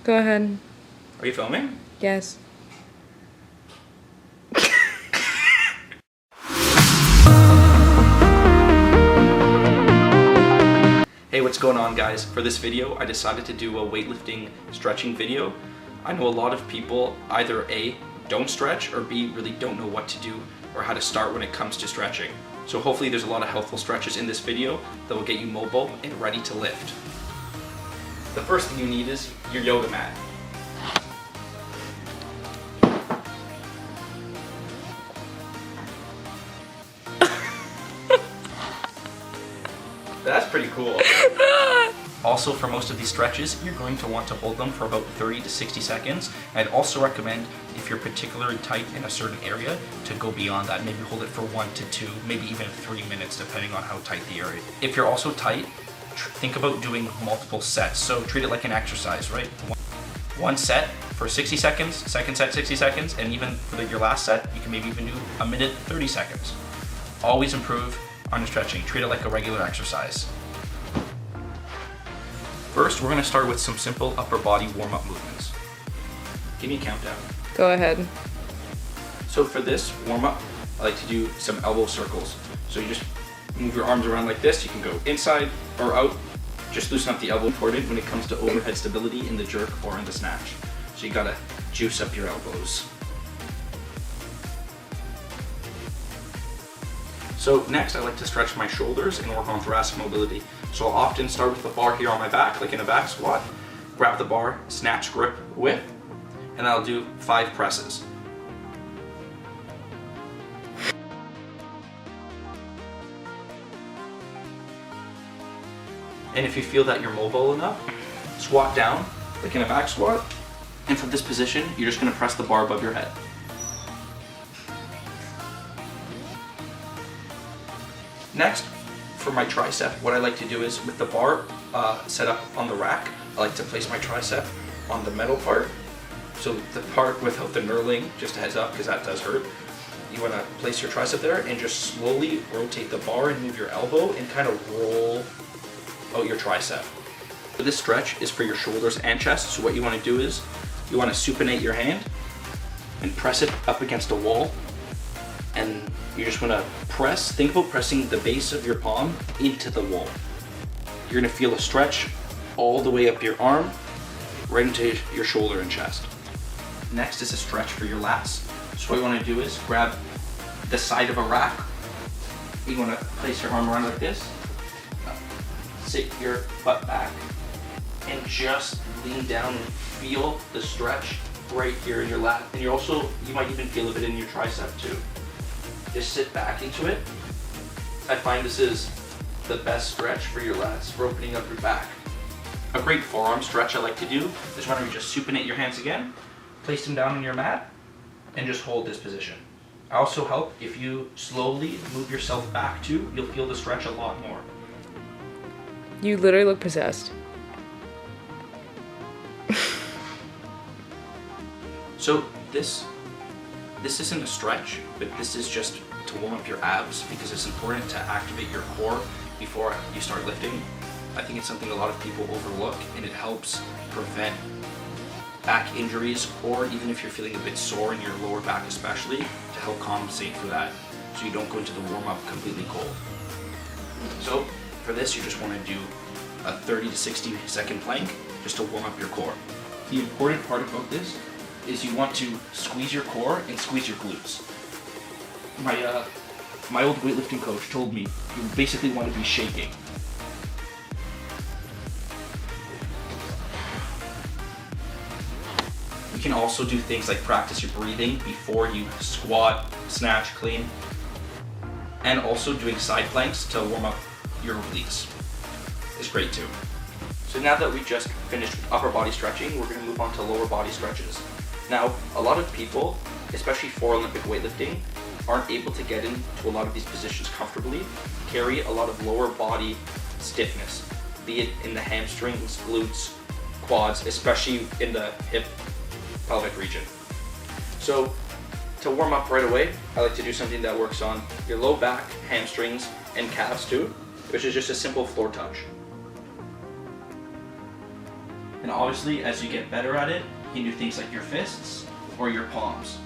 Go ahead. Are you filming? Yes. Hey, what's going on, guys? For this video, I decided to do a weightlifting stretching video. I know a lot of people either A, don't stretch, or B, really don't know what to do or how to start when it comes to stretching. So hopefully there's a lot of helpful stretches in this video that will get you mobile and ready to lift. The first thing you need is your yoga mat. That's pretty cool. Also, for most of these stretches, you're going to want to hold them for about 30 to 60 seconds. I'd also recommend, if you're particularly tight in a certain area, to go beyond that. Maybe hold it for 1 to 2, maybe even 3 minutes, depending on how tight the area. If you're also tight, think about doing multiple sets. So treat it like an exercise, right? One set for 60 seconds, second set 60 seconds, and even for your last set, you can maybe even do a minute 30 seconds. Always improve on your stretching. Treat it like a regular exercise. First, we're going to start with some simple upper body warm-up movements. Give me a countdown. Go ahead. So for this warm-up, I like to do some elbow circles. So you just move your arms around like this. You can go inside or out. Just loosen up the elbow. Important when it comes to overhead stability in the jerk or in the snatch. So you gotta juice up your elbows. So next, I like to stretch my shoulders and work on thoracic mobility. So I'll often start with the bar here on my back, like in a back squat. Grab the bar, snatch, grip, whip, and I'll do 5 presses. And if you feel that you're mobile enough, squat down, like in a back squat. And from this position, you're just gonna press the bar above your head. Next, for my tricep, what I like to do is with the bar set up on the rack, I like to place my tricep on the metal part. So the part without the knurling, just a heads up because that does hurt. You want to place your tricep there and just slowly rotate the bar and move your elbow and kind of roll out your tricep. So this stretch is for your shoulders and chest. So what you want to do is you want to supinate your hand and press it up against a wall. And you just want to press, think about pressing the base of your palm into the wall. You're going to feel a stretch all the way up your arm, right into your shoulder and chest. Next is a stretch for your lats. So what you want to do is grab the side of a rack. You want to place your arm around like this, sit your butt back, and just lean down and feel the stretch right here in your lat. And you might even feel a bit in your tricep too. Just sit back into it. I find this is the best stretch for your lats, for opening up your back. A great forearm stretch I like to do is when you just supinate your hands again, place them down on your mat, and just hold this position. I also help if you slowly move yourself back too, you'll feel the stretch a lot more. You literally look possessed. So this isn't a stretch, but this is just to warm up your abs because it's important to activate your core before you start lifting. I think it's something a lot of people overlook, and it helps prevent back injuries, or even if you're feeling a bit sore in your lower back especially, to help compensate for that so you don't go into the warm-up completely cold. So for this, you just want to do a 30 to 60 second plank just to warm up your core. The important part about this is you want to squeeze your core and squeeze your glutes. My old weightlifting coach told me you basically want to be shaking. You can also do things like practice your breathing before you squat, snatch, clean, and also doing side planks to warm up your obliques is great too. So now that we just finished with upper body stretching, we're going to move on to lower body stretches. Now, a lot of people, especially for Olympic weightlifting, aren't able to get into a lot of these positions comfortably, carry a lot of lower body stiffness, be it in the hamstrings, glutes, quads, especially in the hip, pelvic region. So to warm up right away, I like to do something that works on your low back, hamstrings, and calves too, which is just a simple floor touch. And And obviously, as you get better at it, you can do things like your fists or your palms.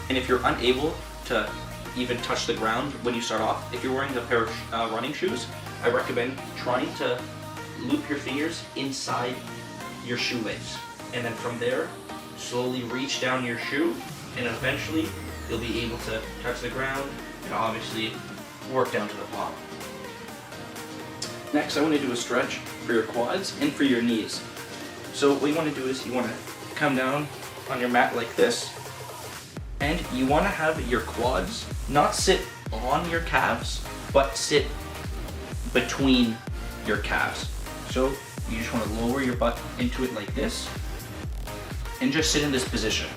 And if you're unable to even touch the ground when you start off, if you're wearing a pair of running shoes, I recommend trying to loop your fingers inside your shoelace. And then from there, slowly reach down your shoe, and eventually you'll be able to touch the ground and obviously work down to the palm. Next, I want to do a stretch for your quads and for your knees. So what you want to do is you want to come down on your mat like this, and you want to have your quads not sit on your calves, but sit between your calves. So you just want to lower your butt into it like this, and just sit in this position.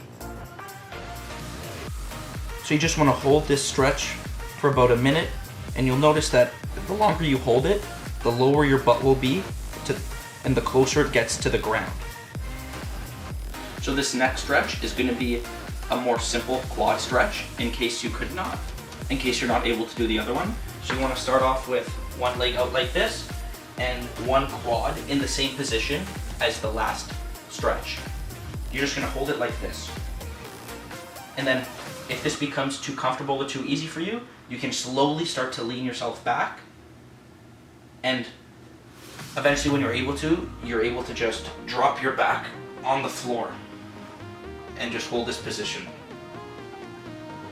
So you just want to hold this stretch for about a minute, and you'll notice that the longer you hold it, the lower your butt will be, and the closer it gets to the ground. So this next stretch is going to be a more simple quad stretch in case you're not able to do the other one. So you want to start off with one leg out like this and one quad in the same position as the last stretch. You're just going to hold it like this. And then if this becomes too comfortable or too easy for you, you can slowly start to lean yourself back, and eventually when you're able to just drop your back on the floor and just hold this position.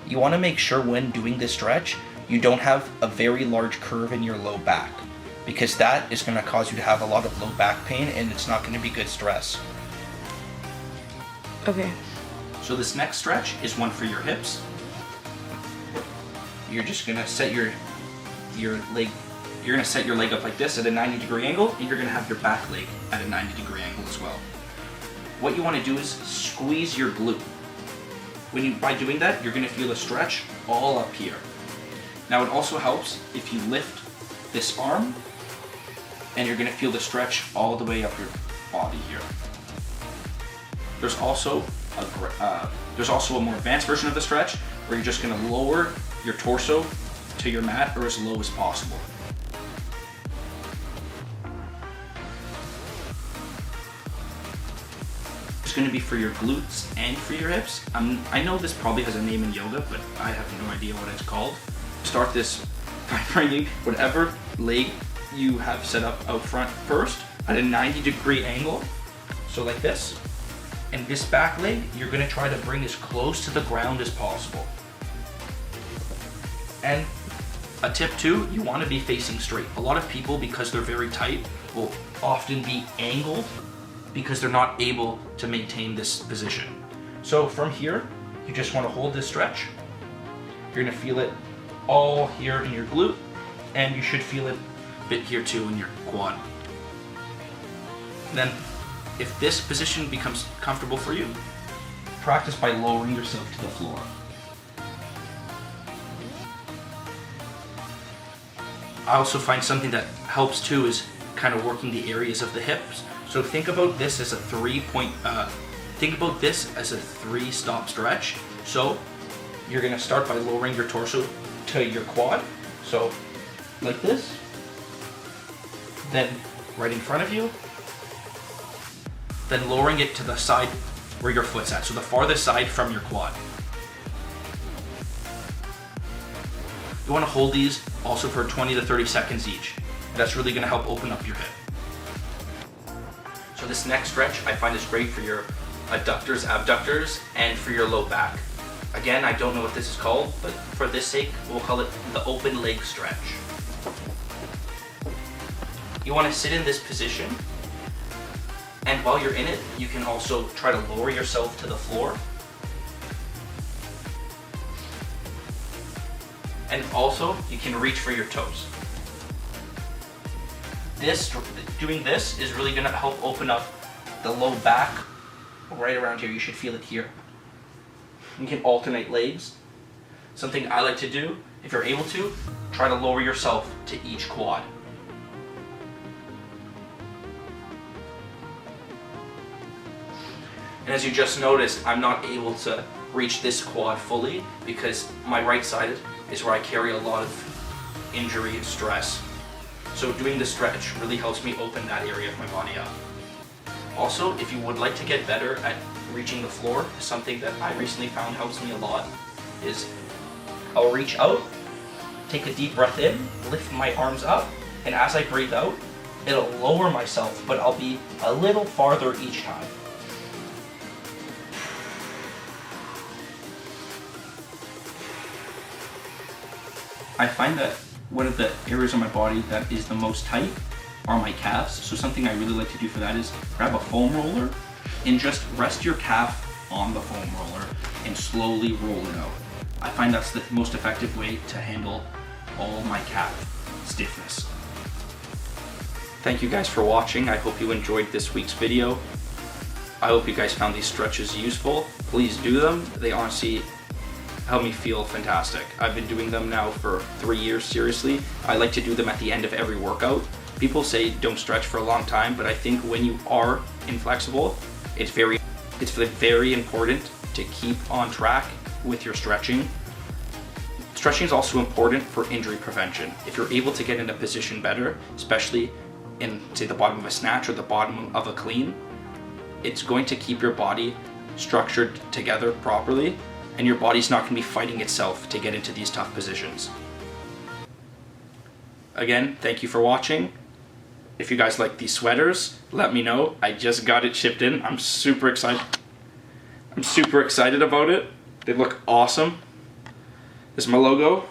You want to make sure when doing this stretch, you don't have a very large curve in your low back, because that is going to cause you to have a lot of low back pain, and it's not going to be good stress. Okay. So this next stretch is one for your hips. You're just going to set your leg. You're going to set your leg up like this at a 90-degree angle, and you're going to have your back leg at a 90-degree angle as well. What you want to do is squeeze your glute. By doing that, you're going to feel a stretch all up here. Now it also helps if you lift this arm, and you're going to feel the stretch all the way up your body here. There's also a more advanced version of the stretch where you're just going to lower your torso to your mat or as low as possible. It's going to be for your glutes and for your hips. I know this probably has a name in yoga, but I have no idea what it's called. Start this by bringing whatever leg you have set up out front first at a 90-degree angle, so like this. And this back leg, you're going to try to bring as close to the ground as possible. And a tip too, you want to be facing straight. A lot of people, because they're very tight, will often be angled because they're not able to maintain this position. So from here, you just want to hold this stretch. You're going to feel it all here in your glute, and you should feel it a bit here too in your quad. Then, if this position becomes comfortable for you, practice by lowering yourself to the floor. I also find something that helps too is kind of working the areas of the hips. So think about this as a three-stop stretch. So you're going to start by lowering your torso to your quad. So like this. Then right in front of you. Then lowering it to the side where your foot's at, so the farthest side from your quad. You want to hold these also for 20 to 30 seconds each. That's really going to help open up your hip. So this next stretch I find is great for your adductors, abductors, and for your low back. Again, I don't know what this is called, but for this sake, we'll call it the open leg stretch. You want to sit in this position, and while you're in it, you can also try to lower yourself to the floor. And also, you can reach for your toes. Doing this is really going to help open up the low back right around here. You should feel it here. You can alternate legs. Something I like to do, if you're able to, try to lower yourself to each quad. And as you just noticed, I'm not able to reach this quad fully because my right side is where I carry a lot of injury, stress. So doing the stretch really helps me open that area of my body up. Also, if you would like to get better at reaching the floor, something that I recently found helps me a lot is I'll reach out, take a deep breath in, lift my arms up, and as I breathe out, it'll lower myself, but I'll be a little farther each time. I find that one of the areas of my body that is the most tight are my calves. So something I really like to do for that is grab a foam roller and just rest your calf on the foam roller and slowly roll it out. I find that's the most effective way to handle all my calf stiffness. Thank you guys for watching. I hope you enjoyed this week's video. I hope you guys found these stretches useful. Please do them. They honestly help me feel fantastic. I've been doing them now for 3 years, seriously. I like to do them at the end of every workout. People say don't stretch for a long time, but I think when you are inflexible, it's very important to keep on track with your stretching. Stretching is also important for injury prevention. If you're able to get in a position better, especially in, say, the bottom of a snatch or the bottom of a clean, it's going to keep your body structured together properly, and your body's not going to be fighting itself to get into these tough positions. Again, thank you for watching. If you guys like these sweaters, let me know. I just got it shipped in. I'm super excited. I'm super excited about it. They look awesome. This is my logo.